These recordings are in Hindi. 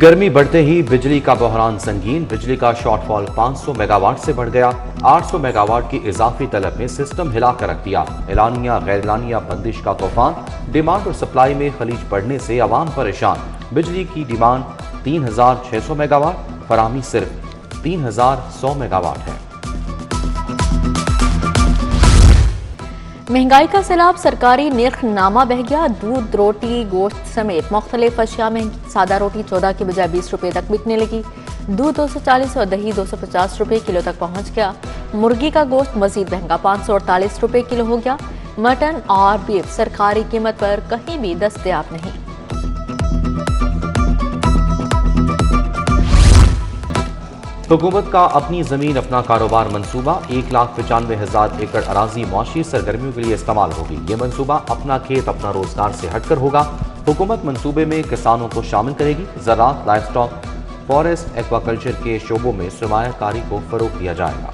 गर्मी बढ़ते ही बिजली का बहरान संगीन। बिजली का शॉर्टफॉल 500 मेगावाट से बढ़ गया। 800 मेगावाट की इजाफी तलब ने सिस्टम हिला कर रख दिया। एलानिया गैर एलानिया बंदिश का तूफान। डिमांड और सप्लाई में खलीज बढ़ने से अवाम परेशान। बिजली की डिमांड 3600 मेगावाट, फराहमी सिर्फ 3100 मेगावाट है। महंगाई का सैलाब, सरकारी निर्खनामा बह गया। दूध, रोटी, गोश्त समेत मुख्तलिफ अशिया महंगी। सादा रोटी 14 की बजाय 20 रुपए तक बिकने लगी। दूध 240 और दही 250 रुपए किलो तक पहुंच गया। मुर्गी का गोश्त मजीद महंगा 548 रुपए किलो हो गया। मटन और बीफ सरकारी कीमत पर कहीं भी दस्तयाब नहीं। हुकूमत का अपनी जमीन अपना कारोबार मंसूबा। 1,95,000 एकड़ अराजी मुआशी सरगर्मियों के लिए इस्तेमाल होगी। ये मंसूबा अपना खेत अपना रोजगार से हटकर होगा। हुकूमत मंसूबे में किसानों को शामिल करेगी। ज़राअत, लाइवस्टॉक, फॉरेस्ट, एक्वाकल्चर के शोबों में सरमायाकारी को फरोग दिया जाएगा।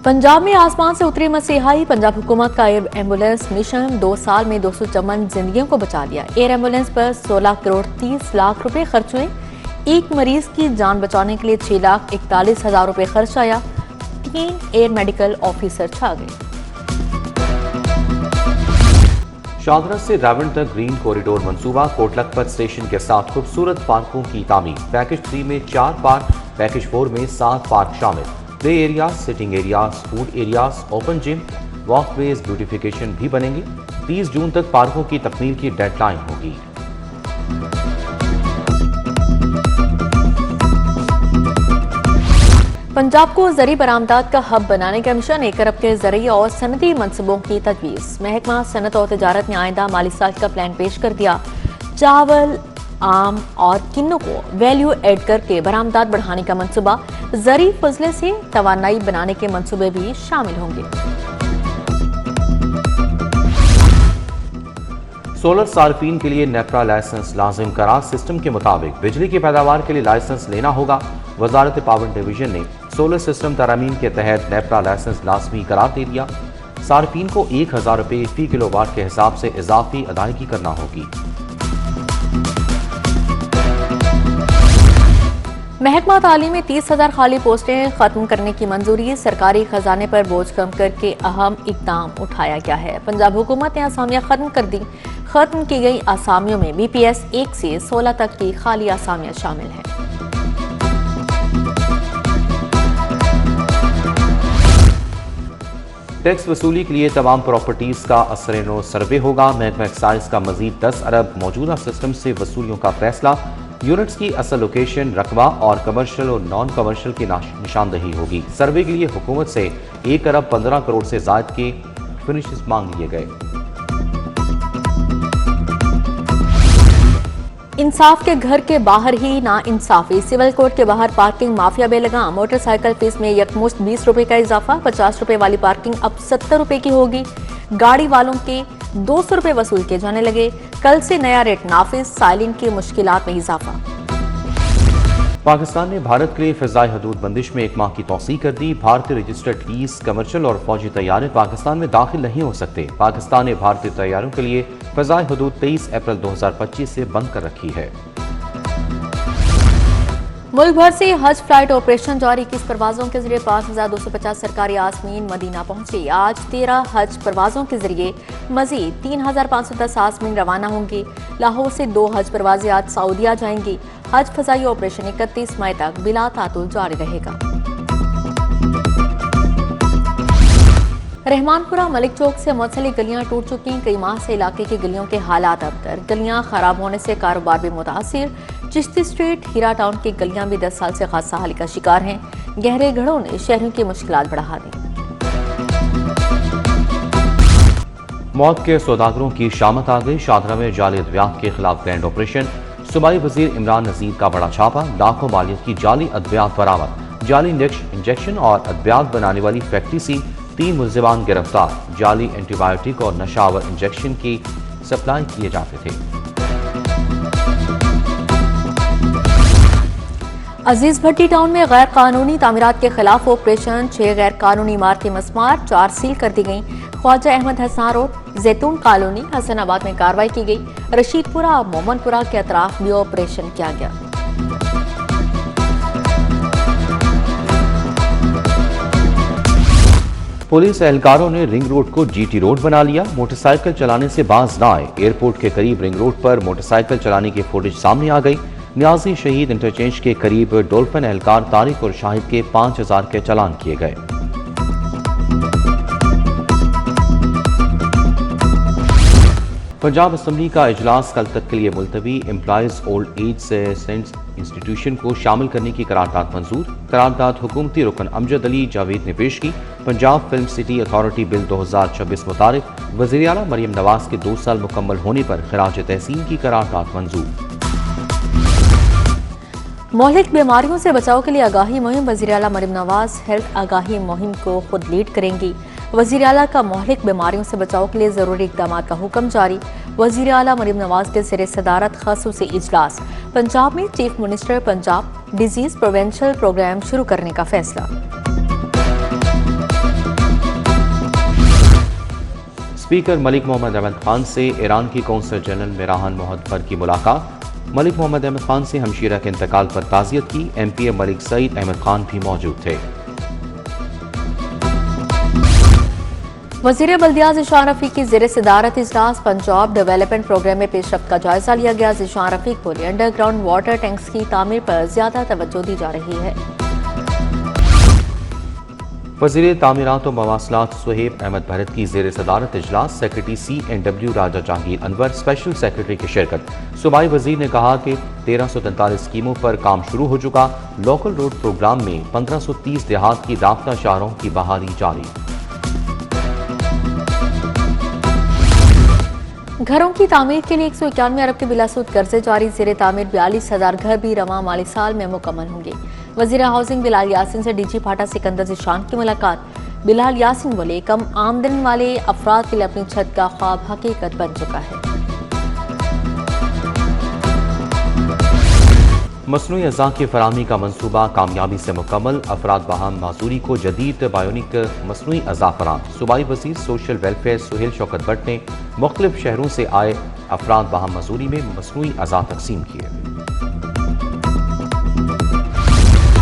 पंजाब में आसमान से उतरी मसीहाई। पंजाब हुकूमत का एयर एम्बुलेंस मिशन 2 साल में 254 जिंदगियों को बचा लिया। एयर एम्बुलेंस पर 16 करोड़ 30 लाख रुपए खर्च हुए। एक मरीज की जान बचाने के लिए 6,41,000 रुपए खर्च आया। 3 एयर मेडिकल ऑफिसर छा गए। शादरा से रावण तक ग्रीन कॉरिडोर मंसूबा। कोटलखपत स्टेशन के साथ खूबसूरत पार्कों की तामीर। पैकेज 3 में 4 पार्क, पैकेज 4 में 7 पार्क शामिल। Play areas, sitting areas, food areas, open gym, walkways, beautification भी बनेंगे। 30 जून तक पार्कों की तकमील की डेडलाइन होगी। पंजाब को ज़री बरामदात का हब बनाने का मिशन। 1 अरब के ज़रिए और सनदी मनसूबों की तजवीज़। महकमा सनत और तिजारत ने आइंदा माली साल का प्लान पेश कर दिया। चावल, आम और किन्नों को वैल्यू एड करके बरामदात बढ़ाने का मंसूबा। ज़री फजले से तवानाई बनाने के मंसूबे भी शामिल होंगे। सोलर सार्फिन के लिए नेपरा लाइसेंस लाजिम करार। सिस्टम के मुताबिक बिजली की पैदावार के लिए लाइसेंस लेना होगा। वजारत पावर डिवीजन ने सोलर सिस्टम तरामीम के तहत नेपरा लाइसेंस लाजमी करार दे दिया। सार्फिन को 1,000 रुपए फी किलोवाट के हिसाब से इजाफी अदायगी करना होगी। महकमा तालीम में 30,000 खाली पोस्टें खत्म करने की मंजूरी। सरकारी खजाने पर बोझ कम करके अहम इकदाम उठाया गया है। पंजाब हुकूमत ने आसामियां खत्म कर दी। खत्म की गई आसामियों में BPS 1 से 16 तक की खाली आसामियां शामिल हैं। टैक्स वसूली के लिए तमाम प्रॉपर्टीज का असर-ए-नो सर्वे होगा। महकमा एक्साइज का मजीद 10 अरब मौजूदा सिस्टम से वसूलियों का फैसला। यूनिट्स की असल लोकेशन, रकबा और कमर्शियल और नॉन कमर्शियल की निशानदही होगी। सर्वे के लिए हुकूमत से 1 अरब 15 करोड़ से ज्यादा के फिनिशेस मांग लिए गए। इंसाफ के घर के बाहर ही ना इंसाफी। सिविल कोर्ट के बाहर पार्किंग माफिया बेलगाम। मोटरसाइकिल फीस में यकमुश्त 20 रुपए का इजाफा। 50 रुपए वाली पार्किंग अब 70 रुपए की होगी। गाड़ी वालों के 200 रुपए वसूल किए जाने लगे। कल से नया रेट नाफिज। साइलिन की मुश्किलात में इजाफा। पाकिस्तान ने भारत के लिए फिजाई हदूद बंदिश में 1 माह की तौसीह कर दी। भारतीय रजिस्टर्ड 30 कमर्शियल और फौजी तैयारे पाकिस्तान में दाखिल नहीं हो सकते। पाकिस्तान ने भारतीय तैयारों के लिए फिजाई हदूद 23 अप्रैल 2025 से बंद कर रखी है। मुल्क भर से हज फ्लाइट ऑपरेशन जारी। 21 परवाजों के जरिए 5,250 सरकारी आजमीन मदीना पहुंची। आज 13 हज परवाजों के जरिए मजीद 3,510 आजमीन रवाना होंगे। लाहौर से 2 हज परवाजें आज सऊदीया जाएंगी। हज फजाई ऑपरेशन 31 मई तक बिला तातुल जारी रहेगा। रहमानपुरा मलिक चौक से मुंसलिक गलियां टूट चुकी। कई माह से इलाके की गलियों के हालात अबतर। गलियां खराब होने से कारोबार भी मुतासिर। चिश्ती स्ट्रीट, हीरा टाउन की गलियां भी 10 साल से खासा हाल का शिकार हैं। गहरे घरों ने शहरों की मुश्किलात बढ़ा दी। मौत के सौदागरों की शामत आ गई। शादरा में जाली अद्वियात के खिलाफ ग्रैंड ऑपरेशन। सूबाई वजीर इमरान नजीर का बड़ा छापा। लाखों मालियत की जाली अद्वियात बरामद। जाली इंजेक्शन और अद्वियात बनाने वाली फैक्ट्री से 3 मुलजिमान गिरफ्तार। जाली एंटीबायोटिक और नशावर इंजेक्शन की सप्लाई किए जाते थे। अजीज भट्टी टाउन में गैर कानूनी तामीरात के खिलाफ ऑपरेशन। 6 गैर कानूनी इमारतें मस्मार, 4 सील कर दी गई। ख्वाजा अहमद हसना रोड, जैतून कॉलोनी, हसनाबाद में कार्रवाई की गई। रशीदपुरा, मोमनपुरा के अतराफ भी ऑपरेशन किया गया। पुलिस एहलकारों ने रिंग रोड को जीटी रोड बना लिया। मोटरसाइकिल चलाने से बाज न आए। एयरपोर्ट के करीब रिंग रोड पर मोटरसाइकिल चलाने की फुटेज सामने आ गई। न्याजी शहीद इंटरचेंज के करीब डोल्फिन एहलकार तारिक और शाहिद के 5000 के चालान किए गए। पंजाब असम्बली का इजलास कल तक के लिए मुलतवी। एम्प्लॉयज ओल्ड एज सेंस इंस्टीट्यूशन को शामिल करने की करारदाद मंजूर। करारदाद हुकूमती रुकन अमजद अली जावेद ने पेश की। Punjab film city authority bill 2026 मुताबिक वज़ीर आला मरियम नवाज के 2 साल मुकम्मल होने पर खिराज तहसीन की करारदाद मंजूर। मौलिक बीमारियों से बचाव के लिए आगाही मुहिम। वज़ीर आला मरियम नवाज हेल्थ आगाही मुहिम को खुद लीड करेंगी। वज़ीर आला का मौलिक बीमारियों से बचाव के लिए ज़रूरी इक़दाम का हुक्म जारी। वज़ीर आला मरियम नवाज के ज़ेरे सदारत ख़ासूसी इजलास। पंजाब में chief minister Punjab disease prevention programme शुरू करने का फैसला। स्पीकर मलिक मोहम्मद अहमद खान से ईरान की कौंसल जनरल मिरान मोहद्दफर की मुलाकात। मलिक मोहम्मद अहमद खान से हमशीरा के इंतकाल पर ताज़ियत की। MP मलिक सईद अहमद खान भी मौजूद थे। वज़ीर बल्दियात ज़ीशान रफ़ीक की ज़ेरे सदारत इजलास। पंजाब डेवलपमेंट प्रोग्राम में पेशरफ्त का जायजा लिया गया। ज़ीशान रफ़ीक बोले अंडरग्राउंड वाटर टैंक्स की तामीर पर ज्यादा तवज्जो दी जा रही है। वज़ीर तामीरात और मवासलात सुहेब अहमद भरत की ज़ेरे सदारत इजलास। सेक्रेटरी CNW राजा जहांगीर अनवर, स्पेशल सेक्रेटरी की शिरकत। सूबाई वज़ीर ने कहा कि 1343 स्कीमों पर काम शुरू हो चुका। लोकल रोड प्रोग्राम में 1530 देहात की राब्ता शहरों की बहाली जारी। घरों की तामीर के लिए 191 अरब के बिलासूद कर्जे जारी। ज़ेरे तामीर 42,000 घर भी रवां माली साल में मुकम्मल होंगे। वज़ीर हाउसिंग बिलाल यासिन से DG फाटा सिकंदर ज़ीशान की मुलाकात। बिलाल यासिन बोले कम आमदन वाले अफराद के लिए अपनी छत का ख्वाब हकीकत बन चुका है। मसनूई अज़ा की फराहमी का मनसूबा कामयाबी से मुकम्मल। अफराद बहाम माजूरी को जदीद बायोनिक मसनूई अज़ा फराम। सूबाई वज़ीर सोशल वेलफेयर सुहेल शौकत भट्ट ने मुख्तलिफ शहरों से आए अफराद बहाम माजूरी में मसनूई अज़ा तकसीम किए।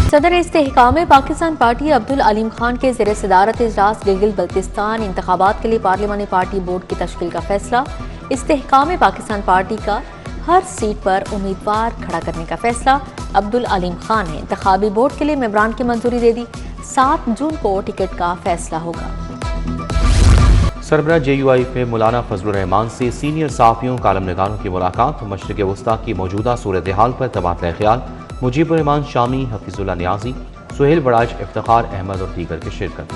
सदर इस्तेहकाम पाकिस्तान पार्टी अब्दुल अलीम खान के ज़ेरे सदारत इजलास। गिलगित बल्तिस्तान इंतखाबात के लिए पार्लिमानी पार्टी बोर्ड की तश्कील का फैसला। इस्तेहकाम पाकिस्तान पार्टी का हर सीट पर उम्मीदवार खड़ा करने का फैसला। अब्दुल अलीम खान ने इंतखाबी बोर्ड के लिए मेंबरान की मंजूरी दे दी। 7 जून को टिकट का फैसला होगा। सरबराह JUI में मौलाना फजलुर रहमान से सीनियर सहाफ़ियों कालमनिगारों की मुलाकात। मशरिक़ वस्ता की मौजूदा सूरत हाल पर तबादला ख्याल। मुजीबुर रहमान शामी, हफीजुल्लाह नियाजी, सुहेल बड़ाज, इफ्तिखार अहमद और दीगर की शिरकत।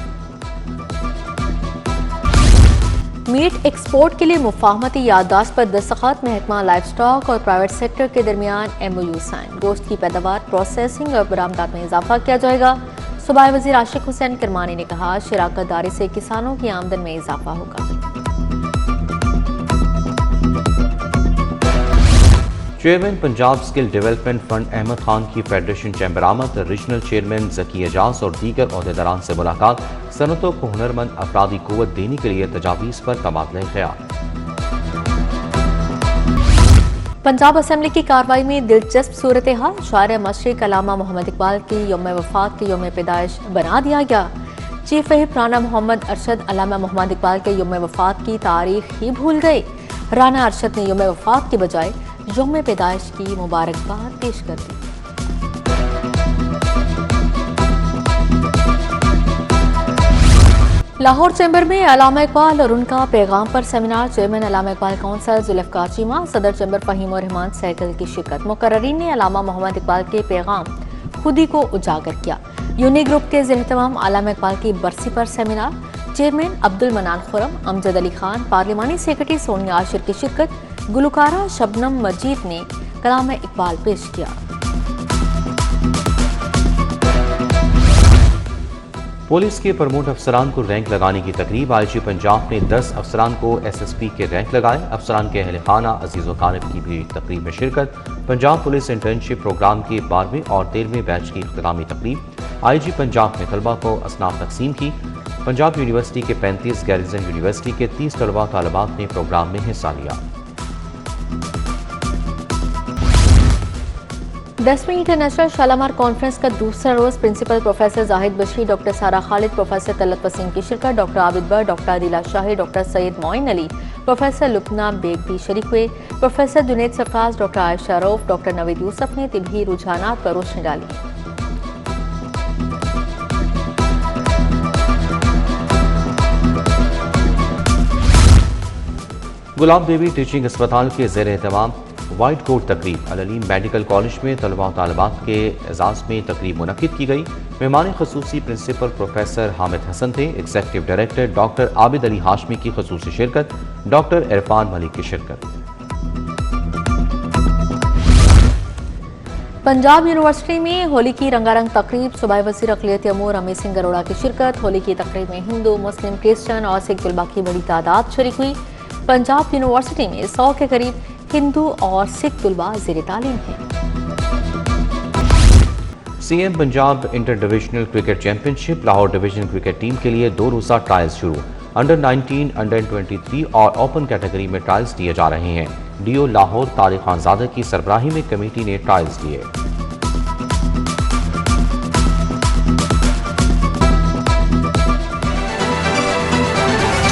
मीट एक्सपोर्ट के लिए मुफाहमती याददाश्त पर दस्तखत। महकमा लाइफ स्टॉक और प्राइवेट सेक्टर के दरमियान MOU साइन। गोश्त की पैदावार, प्रोसेसिंग और बरामदात में इजाफा किया जाएगा। सूबाई वज़ीर आशिक हुसैन किरमानी ने कहा शराकत दारी से किसानों की आमदन में इजाफा होगा। Chairman Punjab skill development fund Ahmad Khan की फेडरेशन चैम्बर आमद। रीजनल चेयरमैन ज़की एजाज और दीगर ओहदेदारान से मुलाकात। सनतों को हुनरमंद अफरादी कुव्वत देने के लिए तजावीज़ पर तबादला ख्याल। पंजाब असम्बली की कार्रवाई में दिलचस्प सूरत हाल। शायर मशरिक अल्लामा मोहम्मद इकबाल की यौम वफात के यौम पैदाइश बना दिया गया। चीफ व्हिप राना मोहम्मद अरशद अल्लामा मोहम्मद इकबाल के यौम वफात की तारीख ही भूल गए। राना अरशद ने यौम वफात के बजाय यौम पैदाइश की मुबारकबाद पेश कर दी। लाहौर चैम्बर में अल्लामा इकबाल और उनका पैगाम पर सेमिनार। चेयरमैन अल्लामा इकबाल काउंसिल जुल्फ़िकार चीमा, सदर चैम्बर फ़हीम और रहमान सहगल की शिरकत। मुकर्ररीन ने अल्लामा मोहम्मद इकबाल के पैगाम खुदी को उजागर किया। यूनी ग्रुप के ज़ेर-ए-तमाम अल्लामा इकबाल की बरसी पर सेमिनार। चेयरमैन अब्दुल मनान खुरम, अमजद अली खान, पार्लिमानी सेक्रेटरी सोनिया आशिर की शिरकत। गुलकारा शबनम मजीद ने कलाम इकबाल पेश किया। पुलिस के प्रमोट अफसरान को रैंक लगाने की तकरीब। IG पंजाब ने 10 अफसरान को SSP के रैंक लगाए। अफसरान के अहल खाना अजीज़ व क़ारिब की भी तकरीब में शिरकत। पंजाब पुलिस इंटर्नशिप प्रोग्राम के 12वें और 13वें बैच की इख्तितामी तकरीब। IG पंजाब ने तलबा को असनाफ तकसीम की। पंजाब यूनिवर्सिटी के 35, गैरिसन यूनिवर्सिटी के 30 तलबा तालिबात ने प्रोग्राम में हिस्सा लिया। 10वीं इंटरनेशनल शालामार कॉन्फ्रेंस का दूसरा रोज principal professor Zahid Bashir, doctor Sara Khalid, professor Talat Wasim की शिरकत, doctor Abid Bar, doctor Adila Shahi, doctor Syed Moin Ali, professor Lubna Baig भी शरीक हुए। Professor Junaid Safaz, doctor Ayesha Rauf, doctor Naveed Yousuf ने तिब्बी रुझानात पर रोशनी डाली। गुलाब देवी टीचिंग अस्पताल के ज़ेर एहतमाम वाइट कोट तकरीब अल-अलीम मेडिकल कॉलेज में तलबा और तालिबात के एजाज़ में तकरीब मुनक़िद की गई। मेहमान ख़ुसूसी प्रिंसिपल प्रोफेसर हामिद हसन थे। Executive director doctor Abid Ali Hashmi की ख़ुसूसी शिरकत, डॉक्टर इरफान मलिक की शिरकत। पंजाब यूनिवर्सिटी में होली की रंगारंग तकरीब, सूबाई वज़ीर अक़लियती अमूर अमित सिंह अरोड़ा की शिरकत। होली की तकरीब में हिंदू, मुस्लिम, क्रिश्चियन और सिख तलबा की बड़ी तादाद शरीक हुई। पंजाब यूनिवर्सिटी में 100 के करीब हिंदू और सिख तलबा ज़ेर तालीम हैं। CM Punjab inter divisional cricket championship Lahore division cricket team के लिए 2 रोज़ा ट्रायल्स शुरू। अंडर 19, अंडर 23 और ओपन कैटेगरी में ट्रायल्स दिए जा रहे हैं। डीओ लाहौर तारिक खानजादा की सरबराही में कमेटी ने ट्रायल्स दिए।